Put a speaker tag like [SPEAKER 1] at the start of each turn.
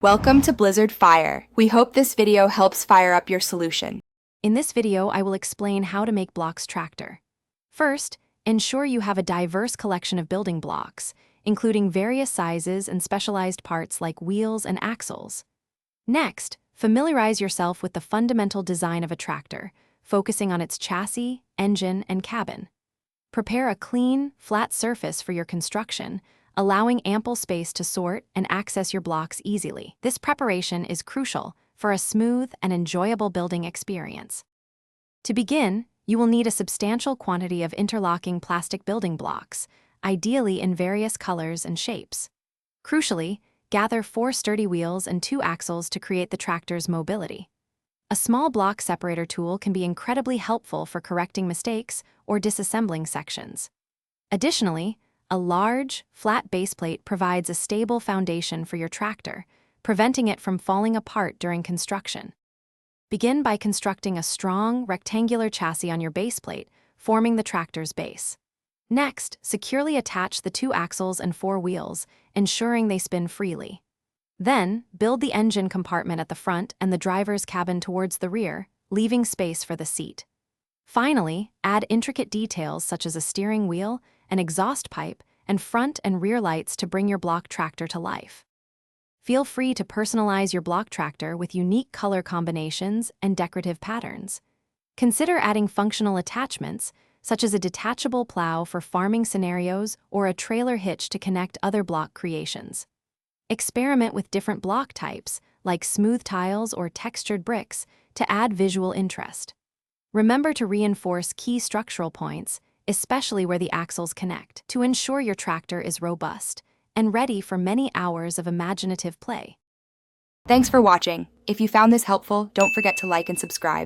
[SPEAKER 1] Welcome to Blizzard Fire. We hope this video helps fire up your solution.
[SPEAKER 2] In this video, I will explain how to make Blox Tractor. First, ensure you have a diverse collection of building blocks, including various sizes and specialized parts like wheels and axles. Next, familiarize yourself with the fundamental design of a tractor, focusing on its chassis, engine, and cabin. Prepare a clean, flat surface for your construction, allowing ample space to sort and access your blocks easily. This preparation is crucial for a smooth and enjoyable building experience. To begin, you will need a substantial quantity of interlocking plastic building blocks, ideally in various colors and shapes. Crucially, gather 4 sturdy wheels and 2 axles to create the tractor's mobility. A small block separator tool can be incredibly helpful for correcting mistakes or disassembling sections. Additionally, a large, flat baseplate provides a stable foundation for your tractor, preventing it from falling apart during construction. Begin by constructing a strong, rectangular chassis on your baseplate, forming the tractor's base. Next, securely attach the 2 axles and 4 wheels, ensuring they spin freely. Then, build the engine compartment at the front and the driver's cabin towards the rear, leaving space for the seat. Finally, add intricate details such as a steering wheel, an exhaust pipe, and front and rear lights to bring your block tractor to life. Feel free to personalize your block tractor with unique color combinations and decorative patterns. Consider adding functional attachments, such as a detachable plow for farming scenarios or a trailer hitch to connect other block creations. Experiment with different block types, like smooth tiles or textured bricks, to add visual interest. Remember to reinforce key structural points, especially where the axles connect, to ensure your tractor is robust and ready for many hours of imaginative play.
[SPEAKER 1] Thanks for watching. If you found this helpful, don't forget to like and subscribe.